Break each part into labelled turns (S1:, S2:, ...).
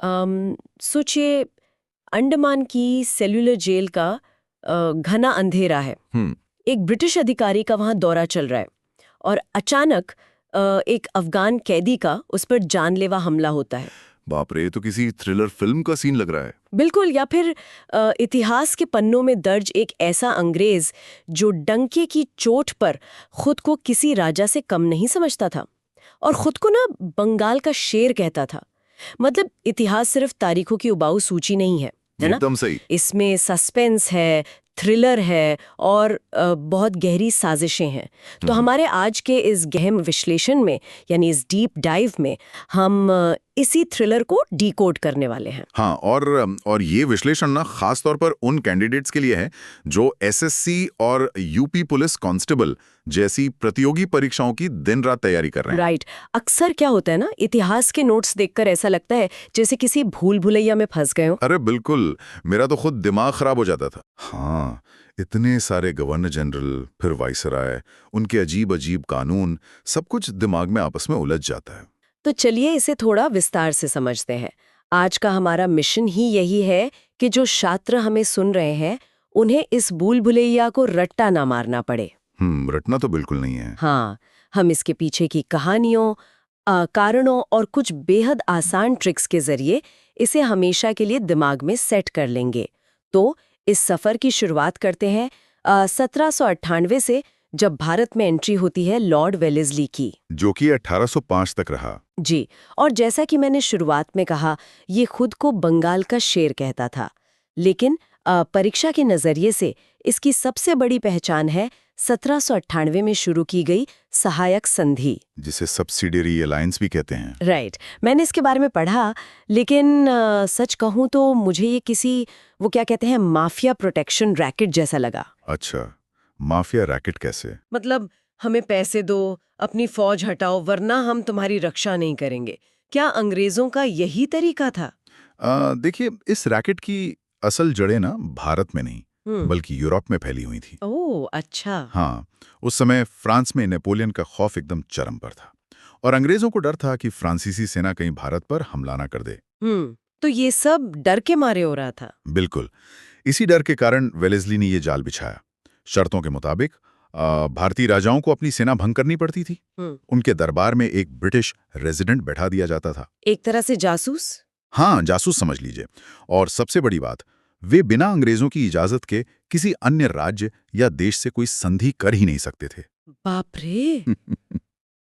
S1: सोचिए, अंडमान की cellular jail का घना अंधेरा है। एक ब्रिटिश अधिकारी का वहां दौरा चल रहा है और अचानक एक अफगान कैदी का उस पर जानलेवा हमला होता है।
S2: बाप रे, तो किसी थ्रिलर फिल्म का सीन लग रहा है।
S1: बिल्कुल, या फिर इतिहास के पन्नों में दर्ज एक ऐसा अंग्रेज जो डंके की चोट पर खुद को किसी राजा से कम नहीं समझता था और खुद को ना बंगाल का शेर कहता था। मतलब इतिहास सिर्फ तारीखों की उबाऊ सूची नहीं है ना?
S2: एकदम सही।
S1: इसमें सस्पेंस है, थ्रिलर है और बहुत गहरी साजिशें हैं। तो हमारे आज के इस गहन विश्लेषण में, यानी इस डीप डाइव में, हम इसी थ्रिलर को डिकोड करने वाले हैं।
S2: हाँ, और ये विश्लेषण ना खास तौर पर उन कैंडिडेट्स के लिए है जो एसएससी और यूपी पुलिस कांस्टेबल जैसी प्रतियोगी परीक्षाओं की दिन रात तैयारी कर रहे हैं।
S1: राइट। अक्सर क्या होता है ना, इतिहास के नोट्स देखकर ऐसा लगता है जैसे किसी भूल भुलैया में फंस गए हो।
S2: अरे बिल्कुल, मेरा तो खुद दिमाग खराब हो जाता था। हाँ, इतने सारे गवर्नर जनरल, फिर वाइसराय, उनके अजीब अजीब कानून, सब कुछ दिमाग में आपस में उलझ जाता है।
S1: तो चलिए इसे थोड़ा विस्तार से समझते हैं। आज का हमारा मिशन ही यही है कि जो छात्र हमें सुन रहे हैं उन्हें इस भूल भुलैया को रट्टा ना मारना पड़े।
S2: रटना तो बिल्कुल नहीं है।
S1: हाँ, हम इसके पीछे की कहानियों, कारणों और कुछ बेहद आसान ट्रिक्स के जरिए इसे हमेशा के लिए दिमाग में सेट कर लेंगे। तो इस सफर की शुरुआत करते हैं 1798 से, जब भारत में एंट्री होती है लॉर्ड वेलेस्ली की,
S2: जो कि 1805 तक रहा।
S1: जी। और जैसा कि मैंने शुरुआत में कहा, ये खुद को बंगाल का शेर कहता था। लेकिन परीक्षा के नजरिए से इसकी सबसे बड़ी पहचान है 1798 में शुरू की गई सहायक संधि,
S2: जिसे सब्सिडियरी अलायंस भी कहते हैं।
S1: राइट। मैंने इसके बारे में पढ़ा, लेकिन सच कहूं तो मुझे ये किसी, वो क्या कहते हैं, माफिया प्रोटेक्शन रैकेट जैसा लगा।
S2: अच्छा, माफिया रैकेट कैसे?
S1: मतलब हमें पैसे दो, अपनी फौज हटाओ, वरना हम तुम्हारी रक्षा नहीं करेंगे। क्या अंग्रेजों का यही तरीका था?
S2: देखिए, इस रैकेट की असल जड़ें ना भारत में नहीं, बल्कि यूरोप में फैली हुई थी।
S1: ओह, अच्छा।
S2: हाँ, उस समय फ्रांस में नेपोलियन का खौफ एकदम चरम पर था और अंग्रेजों को डर था कि फ्रांसीसी सेना कहीं भारत पर हमला ना कर दे।
S1: तो ये सब डर के मारे हो रहा था।
S2: बिल्कुल, इसी डर के कारण वेलेस्ली ने ये जाल बिछाया। शर्तों के मुताबिक भारतीय राजाओं को अपनी सेना भंग करनी पड़ती थी। उनके दरबार में एक ब्रिटिश रेजिडेंट बैठा दिया जाता था।
S1: एक तरह से जासूस।
S2: हाँ, जासूस समझ लीजिए। और सबसे बड़ी बात, वे बिना अंग्रेजों की इजाजत के किसी अन्य राज्य या देश से कोई संधि कर ही नहीं सकते थे।
S1: बाप रे।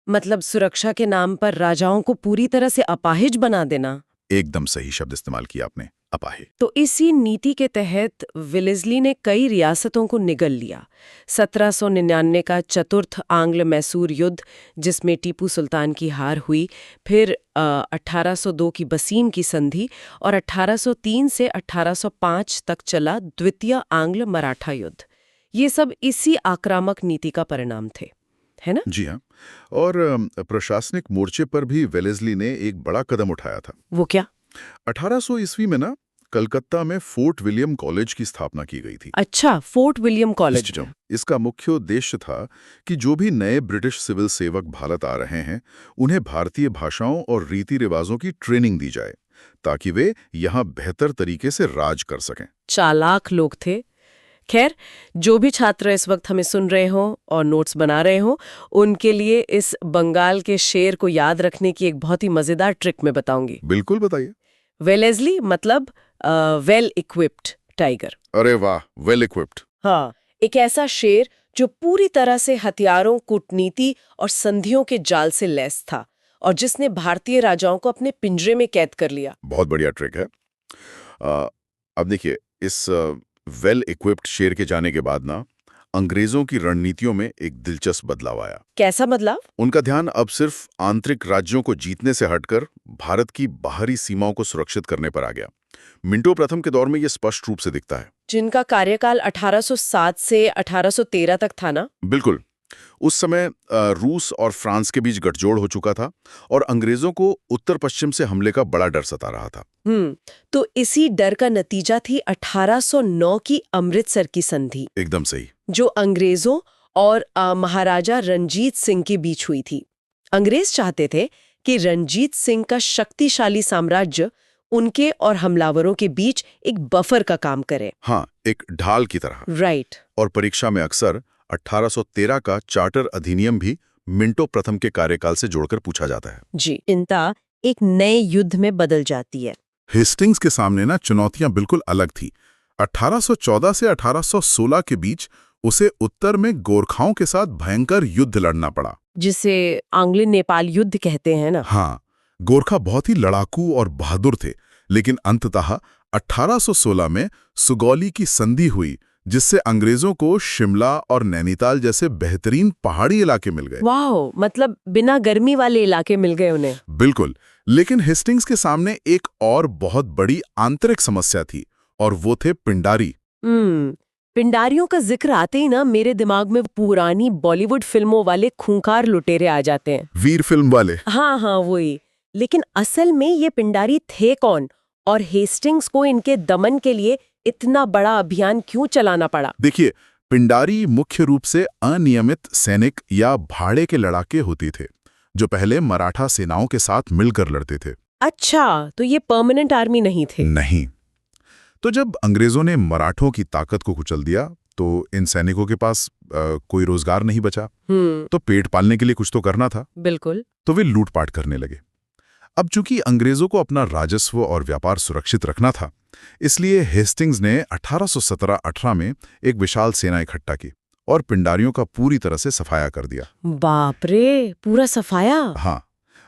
S1: मतलब सुरक्षा के नाम पर राजाओं को पूरी तरह से अपाहिज बना देना।
S2: एकदम सही शब्द इस्तेमाल किया आपने, अपाहिज।
S1: तो इसी नीति के तहत वेलेस्ली ने कई रियासतों को निगल लिया। 1799 का चतुर्थ आंग्ल मैसूर युद्ध, जिसमें टीपू सुल्तान की हार हुई, फिर 1802 की बसीम की संधि और 1803 से 1805 तक चला द्वितीय आंग्ल मराठा युद्ध, ये सब इसी आक्रामक नीति का परिणाम थे, है ना?
S2: जी हाँ, और प्रशासनिक मोर्चे पर भी वेलेस्ली ने एक बड़ा कदम उठाया था।
S1: वो क्या?
S2: 1800 ईस्वी में ना कलकत्ता में फोर्ट विलियम कॉलेज की स्थापना की गई थी।
S1: अच्छा, फोर्ट विलियम कॉलेज।
S2: इसका मुख्य उद्देश्य था कि जो भी नए ब्रिटिश सिविल सेवक भारत आ रहे हैं, उन्हें भारतीय भाषाओं और रीति रिवाजों की ट्रेनिंग दी जाए, ताकि वे यहाँ बेहतर तरीके से राज कर सकें।
S1: चालाक लोग थे। खैर, जो भी छात्र इस वक्त हमें सुन रहे हो और नोट्स बना रहे हो, उनके लिए इस बंगाल के शेर को याद रखने की एक बहुत ही मजेदार ट्रिक मैं बताऊंगी।
S2: बिल्कुल, बताइए।
S1: वेलेस्ली मतलब वेल इक्विप्ड टाइगर।
S2: अरे वाह, वेल इक्विप्ड।
S1: हाँ, एक ऐसा शेर जो पूरी तरह से हथियारों, कूटनीति और संधियों के जाल से लैस था और जिसने भारतीय राजाओं को अपने पिंजरे में कैद कर लिया।
S2: बहुत बढ़िया ट्रिक है। अब देखिए, इस वेल इक्विप्ड शेर के जाने के बाद ना अंग्रेजों की रणनीतियों में एक दिलचस्प बदलाव आया।
S1: कैसा बदलाव?
S2: उनका ध्यान अब सिर्फ आंतरिक राज्यों को जीतने से हटकर भारत की बाहरी सीमाओं को सुरक्षित करने पर आ गया। मिंटो प्रथम के दौर में यह स्पष्ट रूप से दिखता है,
S1: जिनका कार्यकाल 1807 से 1813 तक था ना?
S2: बिल्कुल। उस समय रूस और फ्रांस के बीच गठजोड़ हो चुका था और अंग्रेजों को उत्तर पश्चिम से हमले का बड़ा डर सता रहा था।
S1: तो इसी डर का नतीजा थी 1809 की अमृतसर की संधि।
S2: एकदम सही।
S1: जो अंग्रेजों और महाराजा रणजीत सिंह के बीच हुई थी। अंग्रेज चाहते थे कि रणजीत सिंह का शक्तिशाली साम्राज्य उनके और हमलावरों के बीच एक बफर का काम करे।
S2: हाँ, एक ढाल की तरह।
S1: राइट।
S2: और परीक्षा में अक्सर 1813 का चार्टर अधिनियम भी मिंटो प्रथम के कार्यकाल से जोड़कर पूछा जाता है।
S1: जी।
S3: चिंता एक नए युद्ध में बदल जाती है।
S4: हेस्टिंग्स के सामने ना चुनौतियां बिल्कुल अलग थी। 1814 से 1816 के बीच उसे उत्तर में गोरखाओं के साथ भयंकर युद्ध लड़ना पड़ा।
S3: जिसे आंग्ल नेपाल युद्ध कहते हैं ना।
S4: हाँ, गोरखा बहुत ही लड़ाकू और बहादुर थे, लेकिन अंततः 1816 में सुगौली की संधि हुई, जिससे अंग्रेजों को शिमला और नैनीताल जैसे बेहतरीन पहाड़ी इलाके मिल गए।
S3: वाह, मतलब बिना गर्मी वाले इलाके मिल गए उन्हें।
S4: बिल्कुल, लेकिन हेस्टिंग्स के सामने एक और बहुत बड़ी आंतरिक समस्या थी, और वो थे पिंडारी।
S3: पिंडारियों का जिक्र आते ही ना मेरे दिमाग में पुरानी बॉलीवुड फिल्मों वाले खूंखार लुटेरे आ जाते हैं।
S4: वीर फिल्म वाले।
S3: हाँ हाँ, वही। लेकिन असल में ये पिंडारी थे कौन, और हेस्टिंग्स को इनके दमन के लिए इतना बड़ा अभियान क्यों चलाना पड़ा?
S4: देखिए, पिंडारी मुख्य रूप से अनियमित सैनिक या भाड़े के लड़ाके होते थे, जो पहले मराठा सेनाओं के साथ मिलकर लड़ते थे।
S3: अच्छा, तो ये परमानेंट आर्मी नहीं थे?
S4: नहीं। तो जब अंग्रेजों ने मराठों की ताकत को कुचल दिया, तो इन सैनिकों के पास कोई रोजगार नहीं बचा। तो पेट पालने के लिए कुछ तो करना था।
S3: बिल्कुल।
S4: तो वे लूटपाट करने लगे। अब चूंकि अंग्रेजों को अपना राजस्व और व्यापार सुरक्षित रखना था, इसलिए हेस्टिंग्स ने 1817-18 में एक विशाल सेना इकट्ठा की और पिंडारियों का पूरी तरह से सफाया कर दिया।
S3: बाप रे, पूरा सफाया?
S4: हाँ,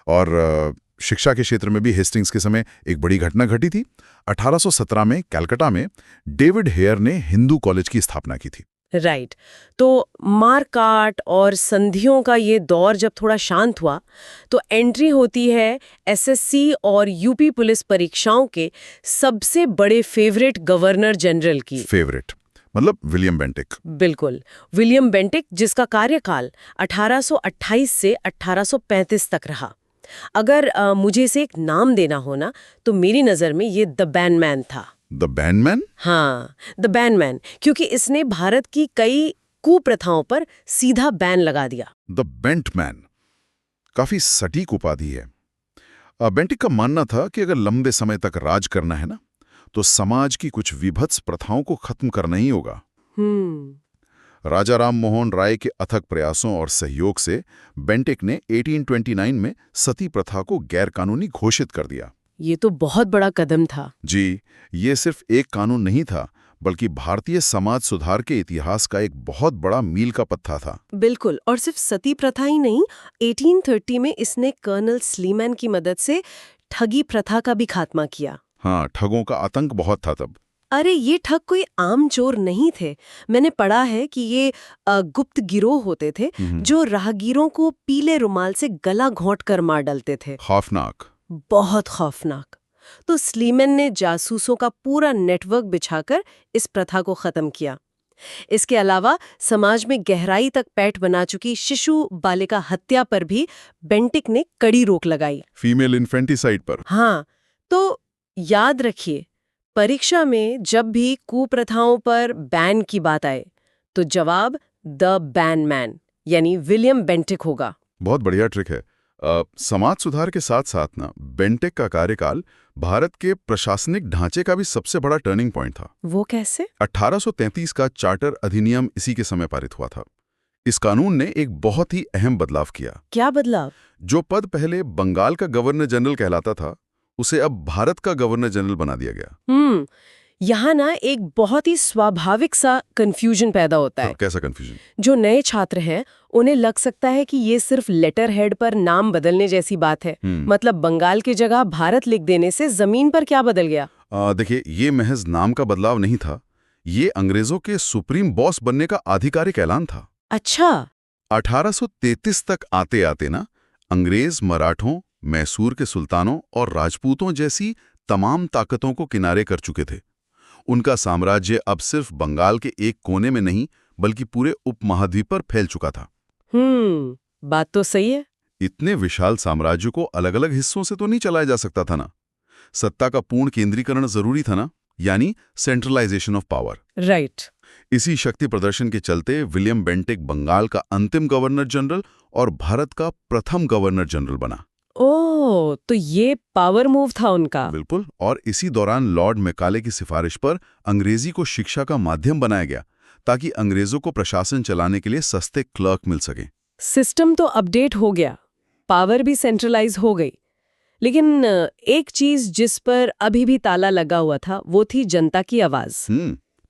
S4: और शिक्षा के क्षेत्र में भी हेस्टिंग्स के समय एक बड़ी घटना घटी थी। 1817 में कलकत्ता में डेविड हेयर ने हिंदू कॉलेज की स्थापना की थी।
S3: राइट। तो मारकाट और संधियों का ये दौर जब थोड़ा शांत हुआ, तो एंट्री होती है एसएससी और यूपी पुलिस परीक्षाओं के सबसे बड़े फेवरेट गवर्नर जनरल की।
S4: फेवरेट मतलब विलियम बेंटिक।
S3: बिल्कुल, विलियम बेंटिक, जिसका कार्यकाल 1828 से 1835 तक रहा। अगर मुझे इसे एक नाम देना हो ना, तो मेरी नज़र में ये द बैनमैन था।
S4: द बैनमैन?
S3: हाँ, द बैनमैन, क्योंकि इसने भारत की कई कुप्रथाओं पर सीधा बैन लगा दिया।
S4: द बेंटमैन काफी सटीक उपाधि है। बेंटिक का मानना था कि अगर लंबे समय तक राज करना है ना, तो समाज की कुछ विभत्स प्रथाओं को खत्म करना ही होगा। राजा राम मोहन राय के अथक प्रयासों और सहयोग से बेंटिक ने 1829 में सती प्रथा को गैरकानूनी घोषित कर दिया।
S3: ये तो बहुत बड़ा कदम था।
S4: जी, ये सिर्फ एक कानून नहीं था, बल्कि भारतीय समाज सुधार के इतिहास का एक बहुत बड़ा मील का पत्थर था।
S3: बिल्कुल, और सिर्फ सती प्रथा ही नहीं, 1830 में इसने कर्नल स्लीमैन की मदद से ठगी प्रथा का भी खात्मा किया।
S4: हाँ, ठगों का आतंक बहुत था तब।
S3: अरे, ये ठग कोई आम चोर नहीं थे। मैंने पढ़ा है कि ये गुप्त गिरोह होते थे जो राहगीरों को पीले रुमाल से गला घोंट कर मार डालते थे।
S4: खौफनाक।
S3: बहुत खौफनाक। तो स्लीमैन ने जासूसों का पूरा नेटवर्क बिछाकर इस प्रथा को खत्म किया। इसके अलावा समाज में गहराई तक पैठ बना चुकी शिशु बालिका हत्या पर भी बेंटिक ने कड़ी रोक लगाई।
S4: फीमेल इन्फेंटिसाइड पर।
S3: हाँ, तो याद रखिए, परीक्षा में जब भी कुप्रथाओं पर बैन की बात आए, तो जवाब द बैनमैन यानी विलियम बेंटिक होगा।
S4: बहुत बढ़िया ट्रिक है। समाज सुधार के साथ साथ ना बेंटिक का कार्यकाल भारत के प्रशासनिक ढांचे का भी सबसे बड़ा टर्निंग पॉइंट था।
S3: वो कैसे?
S4: 1833 का चार्टर अधिनियम इसी के समय पारित हुआ था। इस कानून ने एक बहुत ही अहम बदलाव किया।
S3: क्या बदलाव?
S4: जो पद पहले बंगाल का गवर्नर जनरल कहलाता था, उसे अब भारत का गवर्नर जनरल बना दिया गया।
S3: यहाँ ना एक बहुत ही स्वाभाविक सा कंफ्यूजन पैदा होता है।
S4: कैसा कंफ्यूजन?
S3: जो नए छात्र हैं, उन्हें लग सकता है कि ये सिर्फ लेटर हेड पर नाम बदलने जैसी बात है। मतलब बंगाल की जगह भारत लिख देने से जमीन पर क्या बदल गया?
S4: देखिए, ये महज नाम का बदलाव नहीं था। ये अंग्रेजों के सुप्रीम बॉस बनने का आधिकारिक ऐलान था।
S3: अच्छा।
S4: 1833 तक आते आते ना अंग्रेज मराठों, मैसूर के सुल्तानों और राजपूतों जैसी तमाम ताकतों को किनारे कर चुके थे। उनका साम्राज्य अब सिर्फ बंगाल के एक कोने में नहीं, बल्कि पूरे उपमहाद्वीप पर फैल चुका था।
S3: बात तो सही है।
S4: इतने विशाल साम्राज्य को अलग अलग हिस्सों से तो नहीं चलाया जा सकता था ना। सत्ता का पूर्ण केंद्रीकरण जरूरी था ना, यानी सेंट्रलाइजेशन ऑफ पावर।
S3: राइट।
S4: इसी शक्ति प्रदर्शन के चलते विलियम बेंटिक बंगाल का अंतिम गवर्नर जनरल और भारत का प्रथम गवर्नर जनरल बना।
S1: ओह, तो ये पावर मूव था उनका।
S4: बिल्कुल। और इसी दौरान लॉर्ड मैकाले की सिफारिश पर अंग्रेजी को शिक्षा का माध्यम बनाया गया ताकि अंग्रेजों को प्रशासन चलाने के लिए सस्ते क्लर्क मिल सके।
S1: सिस्टम तो अपडेट हो गया, पावर भी सेंट्रलाइज हो गई, लेकिन एक चीज जिस पर अभी भी ताला लगा हुआ था वो थी जनता की आवाज।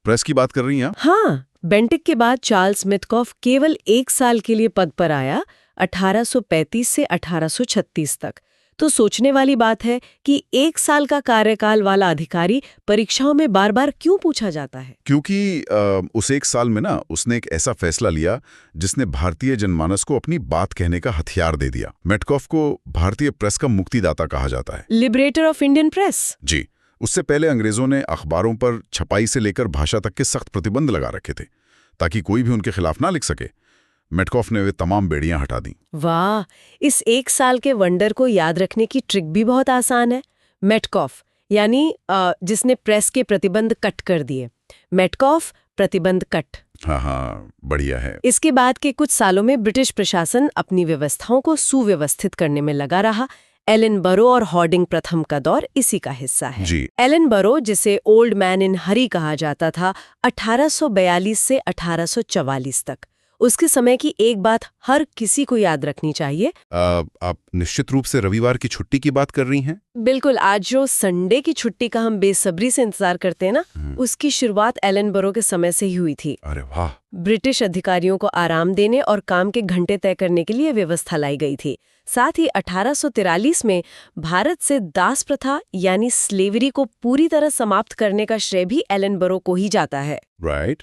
S4: प्रेस की बात कर रही हैं आप?
S1: हाँ, बेंटिक के बाद चार्ल्स मिटकॉफ केवल 1 साल के लिए पद पर आया, 1835 से 1836 तक। तो सोचने वाली बात है कि 1 साल का कार्यकाल वाला अधिकारी परीक्षाओं में बार बार क्यों पूछा जाता है?
S4: क्योंकि उस 1 साल में ना उसने एक ऐसा फैसला लिया जिसने भारतीय जनमानस को अपनी बात कहने का हथियार दे दिया। मेटकॉफ को भारतीय प्रेस का मुक्तिदाता कहा जाता है।
S1: Liberator of Indian press.
S4: जी। उससे पहले अंग्रेजों ने अखबारों पर छपाई से लेकर भाषा तक के सख्त प्रतिबंध लगा रखे थे ताकि कोई भी उनके खिलाफ ना लिख सके। मेटकॉफ ने वे तमाम बेड़ियां हटा दी।
S1: वाह, इस 1 साल के वंडर को याद रखने की ट्रिक भी बहुत आसान है। मेटकॉफ यानी जिसने प्रेस के प्रतिबंध कट कर दिए। मेटकॉफ प्रतिबंध कट।
S4: हाँ, बढ़िया है।
S1: इसके बाद के कुछ सालों में ब्रिटिश प्रशासन अपनी व्यवस्थाओं को सुव्यवस्थित करने में लगा रहा। एलन बरो और हॉर्डिंग प्रथम का दौर इसी का हिस्सा है।
S4: जी।
S1: एलन बरो, जिसे ओल्ड मैन इन हरी कहा जाता था, 1842 से 1844 तक। उसके समय की एक बात हर किसी को याद रखनी चाहिए।
S4: आप निश्चित रूप से रविवार की छुट्टी की बात कर रही हैं?
S1: बिल्कुल, आज जो संडे की छुट्टी का हम बेसब्री से इंतजार करते हैं ना, उसकी शुरुआत एलन बरो के समय से ही हुई थी।
S4: अरे वाह।
S1: ब्रिटिश अधिकारियों को आराम देने और काम के घंटे तय करने के लिए व्यवस्था लाई गई थी। साथ ही 1843 में भारत से दास प्रथा यानी स्लेवरी को पूरी तरह समाप्त करने का श्रेय भी एलन बरो को ही जाता है।
S4: राइट।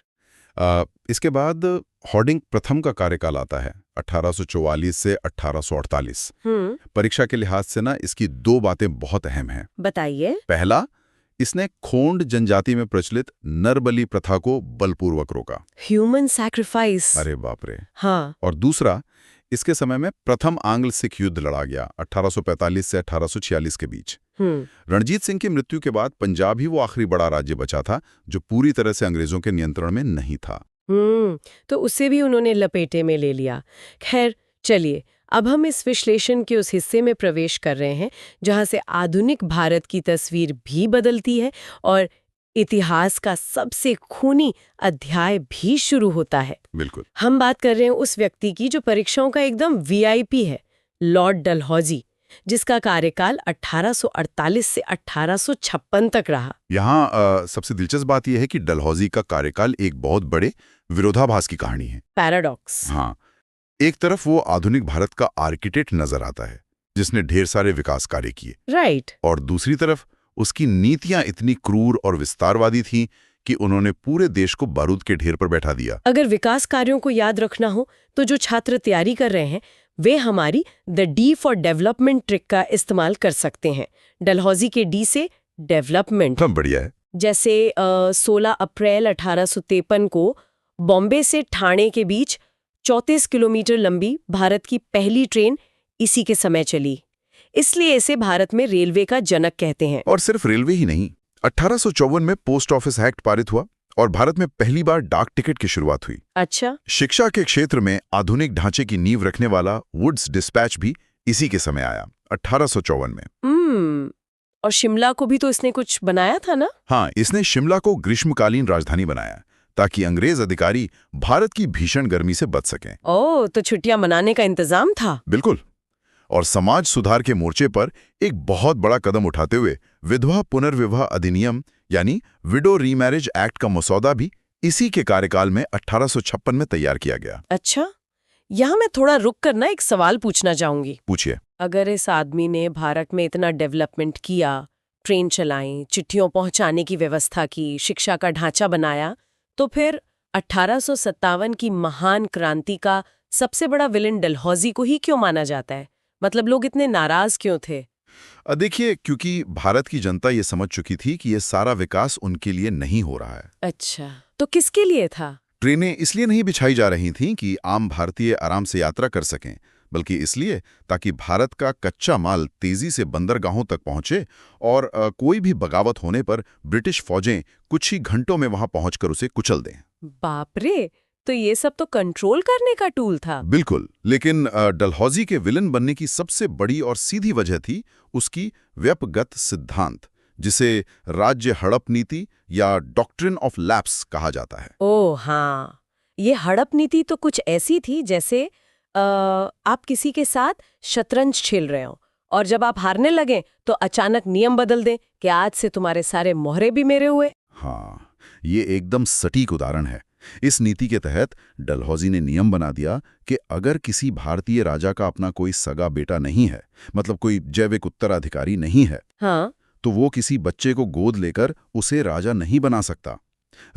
S4: इसके बाद हॉर्डिंग प्रथम का कार्यकाल आता है, 1844 से 1848। परीक्षा के लिहाज से ना इसकी 2 बातें बहुत अहम हैं।
S1: बताइए।
S4: पहला, इसने खोंड जनजाति में प्रचलित नरबली प्रथा को बलपूर्वक रोका।
S1: Human sacrifice.
S4: अरे बाप रे।
S1: हाँ।
S4: और दूसरा, इसके समय में प्रथम आंग्ल सिख युद्ध लड़ा गया 1845 से 1846 के बीच। रणजीत सिंह की मृत्यु के बाद पंजाब ही वो आखिरी बड़ा राज्य बचा था जो पूरी तरह से अंग्रेजों के नियंत्रण में नहीं था।
S1: तो उसे भी उन्होंने लपेटे में ले लिया। खैर, चलिए अब हम इस विश्लेषण के उस हिस्से में प्रवेश कर रहे हैं जहां से आधुनिक भारत की तस्वीर भी बदलती है और इतिहास का सबसे खूनी अध्याय भी शुरू होता है।
S4: बिल्कुल।
S1: हम बात कर रहे हैं उस व्यक्ति की जो परीक्षाओं का एकदम वीआईपी है, लॉर्ड डलहौजी, जिसका कार्यकाल 1848 से 1856 तक रहा।
S4: यहाँ सबसे दिलचस्प बात यह है कि डलहौजी का कार्यकाल एक बहुत बड़े विरोधाभास की कहानी है।
S1: पैराडॉक्स।
S4: हाँ, एक तरफ वो आधुनिक भारत का आर्किटेक्ट नजर आता है जिसने ढेर सारे विकास कार्य किए।
S1: राइट।
S4: और दूसरी तरफ उसकी नीतियां इतनी क्रूर और विस्तारवादी थीं कि उन्होंने पूरे देश को बारूद के ढेर पर बैठा दिया।
S1: अगर विकास कार्यों को याद रखना हो तो जो छात्र तैयारी कर रहे हैं वे हमारी the D for development trick का इस्तेमाल कर सकते हैं। डलहौजी के डी से डेवलपमेंट।
S4: बढ़िया है।
S1: जैसे 16 अप्रैल 1853 को बॉम्बे से ठाणे के बीच 34 किलोमीटर लंबी भारत की पहली ट्रेन इसी के समय चली। इसलिए इसे भारत में रेलवे का जनक कहते हैं।
S4: और सिर्फ रेलवे ही नहीं, 1854 में पोस्ट ऑफिस एक्ट पारित हुआ और भारत में पहली बार डाक टिकट की शुरुआत हुई।
S1: अच्छा।
S4: शिक्षा के क्षेत्र में आधुनिक ढांचे की नींव रखने वाला वुड्स डिस्पैच भी इसी के समय आया, 1854 में।
S1: और शिमला को भी तो इसने कुछ बनाया था ना?
S4: हाँ, इसने शिमला को ग्रीष्मकालीन राजधानी बनाया ताकि अंग्रेज अधिकारी भारत की भीषण गर्मी से बच सकें।
S1: ओह, तो छुट्टियां मनाने का इंतजाम था।
S4: बिल्कुल। और समाज सुधार के मोर्चे पर एक बहुत बड़ा कदम उठाते हुए विधवा पुनर्विवाह अधिनियम यानी विडो रीमैरिज एक्ट का मसौदा भी इसी के कार्यकाल में 1856 में तैयार किया गया।
S1: अच्छा, यहाँ मैं थोड़ा रुक कर ना एक सवाल पूछना चाहूंगी।
S4: पूछिए।
S1: अगर इस आदमी ने भारत में इतना डेवलपमेंट किया, ट्रेन चलाई, चिट्ठियों पहुंचाने की व्यवस्था की, शिक्षा का ढांचा बनाया, तो फिर 1857 की महान क्रांति का सबसे बड़ा विलन डलहौजी को ही क्यों माना जाता है? मतलब लोग इतने नाराज क्यों थे?
S4: देखिए, क्योंकि भारत की जनता ये समझ चुकी थी कि ये सारा विकास उनके लिए नहीं हो रहा है।
S1: अच्छा, तो किसके लिए था?
S4: ट्रेनें इसलिए नहीं बिछाई जा रही थीं कि आम भारतीय आराम से यात्रा कर सकें, बल्कि इसलिए ताकि भारत का कच्चा माल तेजी से बंदरगाहों तक पहुंचे और कोई भी बगावत होने पर ब्रिटिश फौजें कुछ ही घंटों में वहां पहुंचकर उसे कुचल दें।
S1: बाप रे,
S3: तो ये सब तो कंट्रोल करने का टूल था।
S4: बिल्कुल, लेकिन डलहौजी के विलन बनने की सबसे बड़ी और सीधी वजह थी उसकी व्यपगत सिद्धांत, जिसे राज्य हड़प नीति या डॉक्ट्रिन ऑफ लैप्स कहा जाता है।
S3: ओह हाँ, ये हड़प नीति तो कुछ ऐसी थी जैसे आप किसी के साथ शतरंज खेल रहे हो और जब आप हारने लगें तो अचानक नियम बदल दें कि आज से तुम्हारे सारे मोहरे भी मेरे हुए।
S4: हाँ, ये एकदम सटीक उदाहरण है। इस नीति के तहत डलहौजी ने नियम बना दिया कि अगर किसी भारतीय राजा का अपना कोई सगा बेटा नहीं है, मतलब कोई जैविक उत्तराधिकारी नहीं है,
S3: हाँ,
S4: तो वो किसी बच्चे को गोद लेकर उसे राजा नहीं बना सकता।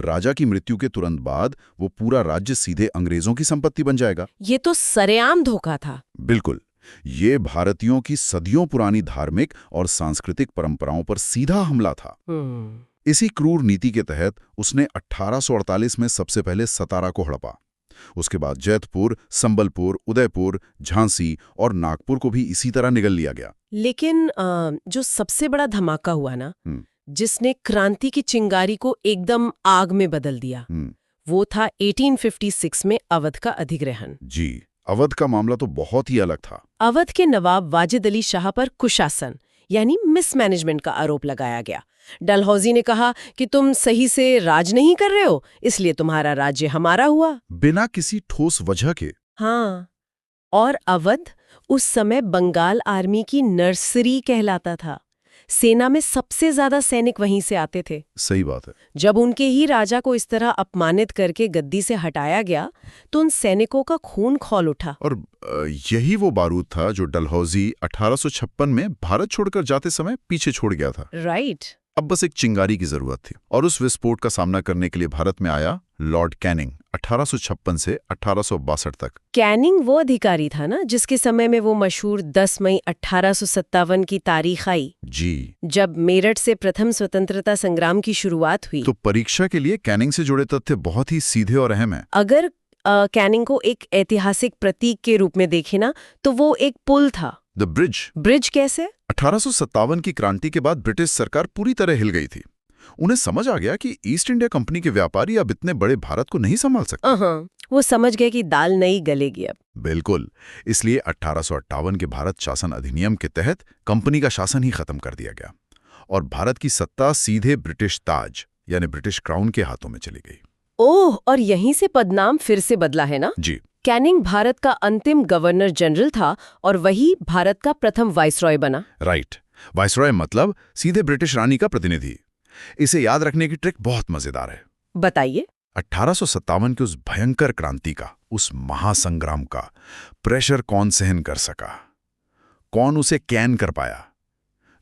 S4: राजा की मृत्यु के तुरंत बाद वो पूरा राज्य सीधे अंग्रेजों की संपत्ति बन जाएगा।
S3: ये तो सरेआम धोखा था।
S4: बिल्कुल, ये भारतीयों की सदियों पुरानी धार्मिक और सांस्कृतिक परंपराओं पर सीधा हमला था। इसी क्रूर नीति के तहत उसने 1848 में सबसे पहले सतारा को हड़पा। उसके बाद जैतपुर, संबलपुर, उदयपुर, झांसी और नागपुर को भी इसी तरह निगल लिया गया।
S3: लेकिन जो सबसे बड़ा धमाका हुआ ना, जिसने क्रांति की चिंगारी को एकदम आग में बदल दिया, वो था 1856 में अवध का अधिग्रहण।
S4: जी, अवध का मामला तो बहुत ही अलग था।
S3: अवध के नवाब वाजिद अली शाह पर कुशासन यानी मिसमैनेजमेंट का आरोप लगाया गया। डलहौजी ने कहा कि तुम सही से राज नहीं कर रहे हो, इसलिए तुम्हारा राज्य हमारा हुआ,
S4: बिना किसी ठोस वजह के।
S3: हाँ, और अवध उस समय बंगाल आर्मी की नर्सरी कहलाता था। सेना में सबसे ज्यादा सैनिक वहीं से आते थे।
S4: सही बात है।
S3: जब उनके ही राजा को इस तरह अपमानित करके गद्दी से हटाया गया तो उन सैनिकों का खून खौल उठा।
S4: और यही वो बारूद था जो डलहौजी 1856 में भारत छोड़कर जाते समय पीछे छोड़ गया था।
S3: राइट।
S4: अब बस एक चिंगारी की जरूरत थी, और उस विस्फोट का सामना करने के लिए भारत में आया लॉर्ड कैनिंग 1856 से 1862 तक।
S3: कैनिंग वो अधिकारी था ना जिसके समय में वो मशहूर 10 मई 1857 की तारीख आई,
S4: जी,
S3: जब मेरठ से प्रथम स्वतंत्रता संग्राम की शुरुआत हुई।
S4: तो परीक्षा के लिए कैनिंग से जुड़े तथ्य बहुत ही सीधे और अहम है।
S3: अगर कैनिंग को एक ऐतिहासिक प्रतीक के रूप में देखे ना, तो वो एक पुल था।
S4: The bridge.
S3: ब्रिज कैसे?
S4: 1857 की क्रांति के बाद ब्रिटिश सरकार पूरी तरह हिल गई थी। उन्हें समझ आ गया कि ईस्ट इंडिया कंपनी के व्यापारी अब इतने बड़े भारत को नहीं संभाल सकते।
S3: वो समझ गए कि दाल नहीं गलेगी अब।
S4: बिल्कुल, इसलिए 1858 के भारत शासन अधिनियम के तहत कंपनी का शासन ही खत्म कर दिया गया और भारत की सत्ता सीधे ब्रिटिश ताज यानी ब्रिटिश क्राउन के हाथों में चली गई।
S3: ओह, और यहीं से पदनाम फिर से बदला है ना?
S4: जी।
S3: कैनिंग भारत का अंतिम गवर्नर जनरल था और वही भारत का प्रथम वाइसरॉय बना।
S4: राइट, वाइसरॉय मतलब सीधे ब्रिटिश रानी का प्रतिनिधि। इसे याद रखने की ट्रिक बहुत मजेदार है।
S3: बताइए।
S4: 1857 की उस भयंकर क्रांति का, उस महासंग्राम का प्रेशर कौन सहन कर सका? कौन उसे कैन कर पाया?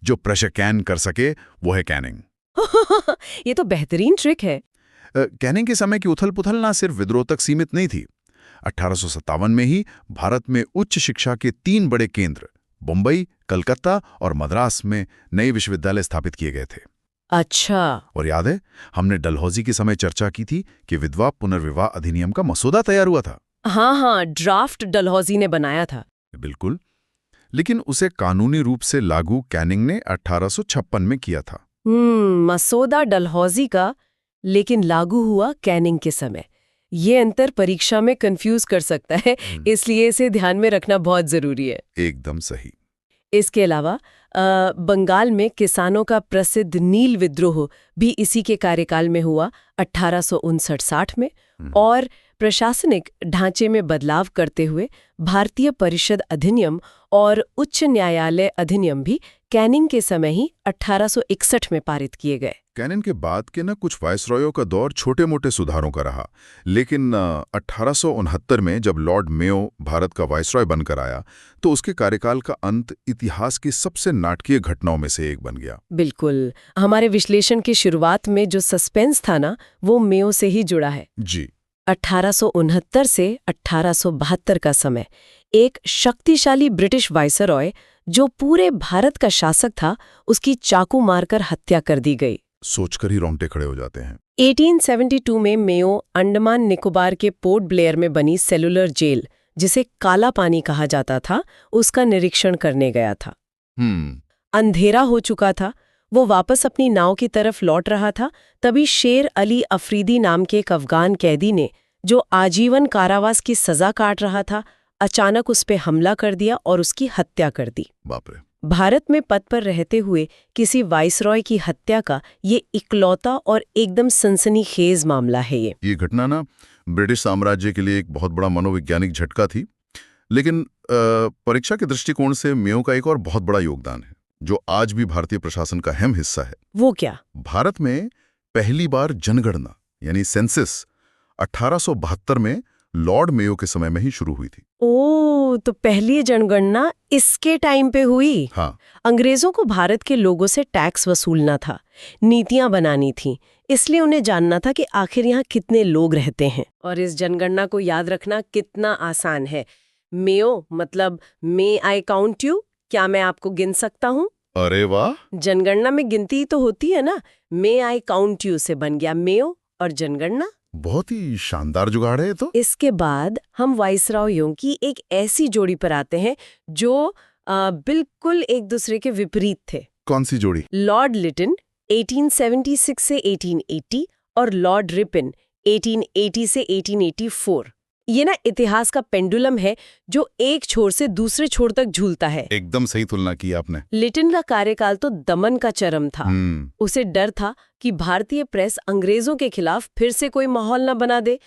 S4: जो प्रेशर कैन कर सके वो है कैनिंग।
S3: ये तो बेहतरीन ट्रिक है।
S4: कैनिंग के समय की उथल-पुथल ना सिर्फ विद्रोह तक सीमित नहीं थी। 1857 में ही भारत में उच्च शिक्षा के 3 बड़े केंद्र मुंबई, कलकत्ता और मद्रास में नए विश्वविद्यालय स्थापित किए गए थे।
S3: अच्छा।
S4: और याद है, हमने डलहौजी के समय चर्चा की थी कि विधवा पुनर्विवाह अधिनियम का मसौदा तैयार हुआ था।
S3: हाँ, ड्राफ्ट डलहौजी ने बनाया था।
S4: बिल्कुल, लेकिन उसे कानूनी रूप से लागू कैनिंग ने 1856 में किया था।
S3: मसौदा डलहौजी का, लेकिन लागू हुआ कैनिंग के समय। ये अंतर परीक्षा में कंफ्यूज कर सकता है, इसलिए इसे ध्यान में रखना बहुत जरूरी है।
S4: एकदम सही।
S3: इसके अलावा बंगाल में किसानों का प्रसिद्ध नील विद्रोह भी इसी के कार्यकाल में हुआ 1859-60 में, और प्रशासनिक ढांचे में बदलाव करते हुए भारतीय परिषद अधिनियम और उच्च न्यायालय अधिनियम भी कैनिंग के समय ही 1861 में पारित किए गए।
S4: कैनिंग के बाद के कुछ वायसरॉयों का दौर छोटे-मोटे सुधारों का रहा, लेकिन 1869 में जब लॉर्ड मेयो भारत का वायसरॉय बनकर आया तो उसके कार्यकाल का अंत इतिहास की सबसे नाटकीय घटनाओं में से एक बन गया।
S3: बिल्कुल, हमारे विश्लेषण की शुरुआत में जो सस्पेंस था ना, वो मेयो से ही जुड़ा है।
S4: जी।
S3: 1869 से 1872 का समय, एक शक्तिशाली ब्रिटिश वायसरॉय जो पूरे भारत का शासक था, उसकी चाकू मारकर हत्या कर दी गई।
S4: सोचकर ही रोंगटे खड़े हो जाते हैं।
S3: 1872 में मेयो अंडमान निकोबार के पोर्ट ब्लेयर में बनी सेलुलर जेल, जिसे काला पानी कहा जाता था, उसका निरीक्षण करने गया था। अंधेरा हो चुका था, वो वापस अपनी नाव की तरफ लौट रहा था, तभी शेर अली अफरीदी नाम के एक अफगान कैदी ने जो आजीवन कारावास की सजा काट रहा था, अचानक उस पे हमला कर दिया और उसकी हत्या कर दी।
S2: बाप रे।
S3: भारत में पद पर रहते हुए किसी वाइसरॉय की हत्या का ये इकलौता और एकदम सनसनीखेज मामला है।
S2: ये घटना ना ब्रिटिश साम्राज्य के लिए एक बहुत बड़ा मनोवैज्ञानिक झटका थी, लेकिन परीक्षा के दृष्टिकोण से मेयो का एक और बहुत बड़ा योगदान है जो आज भी भारतीय प्रशासन का अहम हिस्सा है।
S3: वो क्या?
S2: भारत में पहली बार जनगणना यानी सेंसस 1872 में लॉर्ड मेयो के समय में ही शुरू हुई थी।
S3: ओ, तो पहली जनगणना इसके टाइम पे हुई।
S2: हाँ।
S3: अंग्रेजों को भारत के लोगों से टैक्स वसूलना था, नीतियां बनानी थी, इसलिए उन्हें जानना था कि आखिर यहाँ कितने लोग रहते हैं। और इस जनगणना को याद रखना कितना आसान है। मेयो मतलब मे आई काउंट यू, क्या मैं आपको गिन सकता हूँ?
S2: अरे वाह।
S3: जनगणना में गिनती तो होती है ना, मे आई काउंट यू से बन गया मेयो और जनगणना।
S2: बहुत ही शानदार जुगाड़ है तो।
S3: इसके बाद हम वाइसरॉयों की एक ऐसी जोड़ी पर आते हैं जो बिल्कुल एक दूसरे के विपरीत थे।
S2: कौन सी जोड़ी?
S3: लॉर्ड लिटन 1876 से 1880 और लॉर्ड रिपन 1880 से 1884। ये ना इतिहास का पेंडुलम है जो एक छोर से दूसरे छोर तक झूलता है।
S2: एकदम सही तुलना की आपने।
S3: लिटन का कार्यकाल तो दमन का चरम था। उसे डर था कि भारतीय प्रेस अंग्रेजों के खिलाफ फिर से कोई माहौल न बना दे।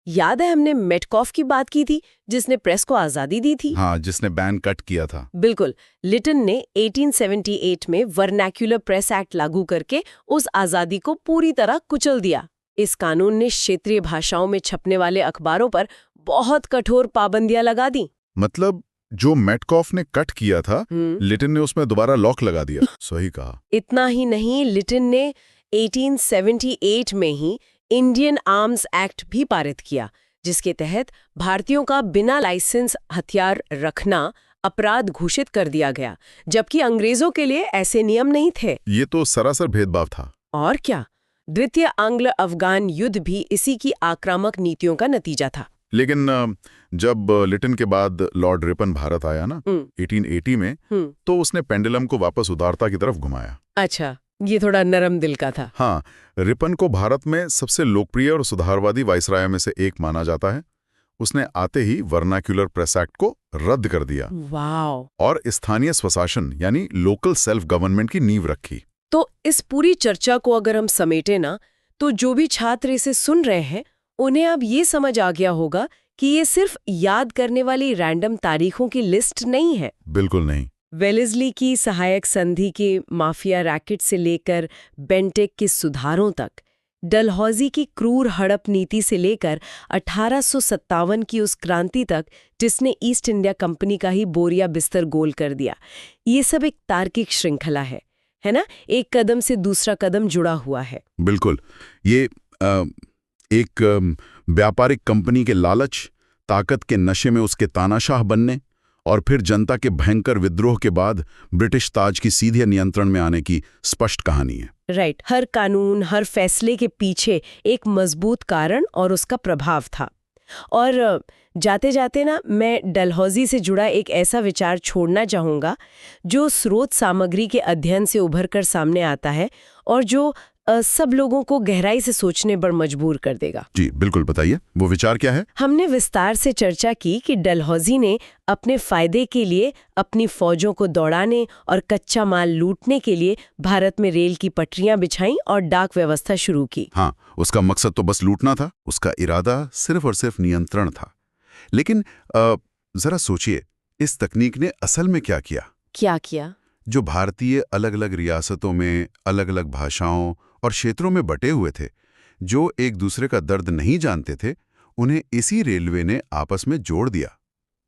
S3: याद है हमने मेटकॉफ की बात की थी जिसने प्रेस को आजादी दी थी।
S2: हाँ, जिसने बैन कट किया था।
S3: बिल्कुल। लिटन ने 1878 में वर्नैक्युलर प्रेस एक्ट लागू करके उस आजादी को पूरी तरह कुचल दिया। इस कानून ने क्षेत्रीय भाषाओं में छपने वाले अखबारों पर बहुत कठोर पाबंदियां लगा दी।
S2: मतलब जो मेटकॉफ ने कट किया था, लिटन ने उसमें दोबारा लॉक लगा दिया। सही कहा।
S3: इतना ही नहीं, लिटन ने 1878 में ही इंडियन आर्म्स एक्ट भी पारित किया, जिसके तहत भारतीयों का बिना लाइसेंस हथियार रखना अपराध घोषित कर दिया गया, जबकि अंग्रेजों के लिए ऐसे नियम नहीं थे।
S2: ये तो सरासर भेदभाव था।
S3: और क्या, द्वितीय आंग्ल अफगान युद्ध भी इसी की आक्रामक नीतियों का नतीजा था।
S2: लेकिन जब लिटन के बाद लॉर्ड रिपन भारत आया ना 1880 में, तो उसने पेंडुलम को वापस उदारता की तरफ घुमाया।
S3: अच्छा, ये थोड़ा नरम दिल का था।
S2: हाँ, रिपन को भारत में सबसे लोकप्रिय और सुधारवादी वाइसराय में से एक माना जाता है। उसने आते ही वर्नाक्युलर प्रेस एक्ट को रद्द कर दिया।
S3: वाव।
S2: और स्थानीय स्वशासन यानी लोकल सेल्फ गवर्नमेंट की नींव रखी।
S3: तो इस पूरी चर्चा को अगर हम समेटे ना, तो जो भी छात्र इसे सुन रहे हैं उन्हें अब ये समझ आ गया होगा कि ये सिर्फ याद करने वाली रैंडम तारीखों की लिस्ट नहीं है।
S2: बिल्कुल नहीं।
S3: वेलेस्ली की सहायक संधि के माफिया रैकेट से लेकर बेंटेक के सुधारों तक, डलहौजी की क्रूर हड़प नीति से लेकर 1857 की उस क्रांति तक जिसने ईस्ट इंडिया कंपनी का ही बोरिया बिस्तर गोल कर दिया, ये सब एक तार्किक श्रृंखला है ना? एक कदम से दूसरा कदम जुड़ा हुआ है।
S2: बिल्कुल। ये एक व्यापारिक कंपनी के लालच, ताकत के नशे में उसके तानाशाह बनने और फिर जनता के भयंकर विद्रोह के बाद ब्रिटिश ताज की सीधे नियंत्रण में आने की स्पष्ट कहानी है।
S3: राइट। हर कानून, हर फैसले के पीछे एक मजबूत कारण और उसका प्रभाव था। और जाते जाते ना, मैं डलहौजी से जुड़ा एक ऐसा विचार छोड़ना चाहूँगा जो स्रोत सामग्री के अध्ययन से उभर कर सामने आता है और जो सब लोगों को गहराई से सोचने पर मजबूर कर देगा।
S2: जी बिल्कुल, बताइए वो विचार क्या है?
S3: हमने विस्तार से चर्चा की कि डलहौजी ने अपने फायदे के लिए अपनी फौजों को दौड़ाने और कच्चा माल लूटने के लिए भारत में रेल की पटरियां बिछाई और डाक व्यवस्था शुरू की।
S2: हाँ, उसका मकसद तो बस लूटना था, उसका इरादा सिर्फ और सिर्फ नियंत्रण था। लेकिन जरा सोचिए, इस तकनीक ने असल में क्या किया?
S3: क्या किया?
S2: जो भारतीय अलग अलग रियासतों में अलग अलग भाषाओं और क्षेत्रों में बटे हुए थे, जो एक दूसरे का दर्द नहीं जानते थे, उन्हें इसी रेलवे ने आपस में जोड़ दिया।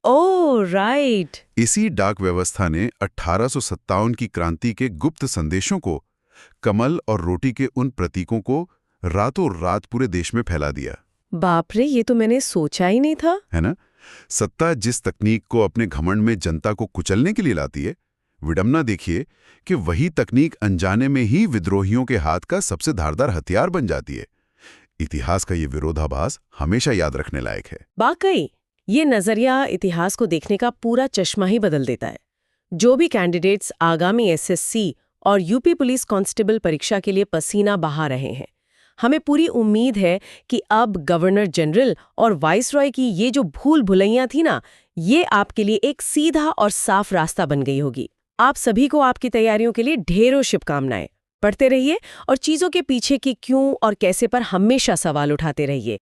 S3: Oh right.
S2: इसी डाक व्यवस्था ने 1857 की क्रांति के गुप्त संदेशों को, कमल और रोटी के उन प्रतीकों को रातों रात पूरे देश में फैला दिया।
S3: बाप रे, ये तो मैंने सोचा ही नहीं था।
S2: है ना? सत्ता जिस तकनीक को अपने घमंड में जनता को कुचलने के लिए लाती है, विडंबना देखिए कि वही तकनीक अनजाने में ही विद्रोहियों के हाथ का सबसे धारदार हथियार बन जाती है। इतिहास का ये विरोधाभास हमेशा याद रखने लायक है।
S3: वाकई ये नजरिया इतिहास को देखने का पूरा चश्मा ही बदल देता है। जो भी कैंडिडेट्स आगामी एसएससी और यूपी पुलिस कांस्टेबल परीक्षा के लिए पसीना बहा रहे हैं, हमें पूरी उम्मीद है कि अब गवर्नर जनरल और वाइसरॉय की ये जो भूल भुलैयां थी ना, ये आपके लिए एक सीधा और साफ रास्ता बन गई होगी। आप सभी को आपकी तैयारियों के लिए ढेरों शुभकामनाएं। पढ़ते रहिए और चीजों के पीछे के क्यों और कैसे पर हमेशा सवाल उठाते रहिए।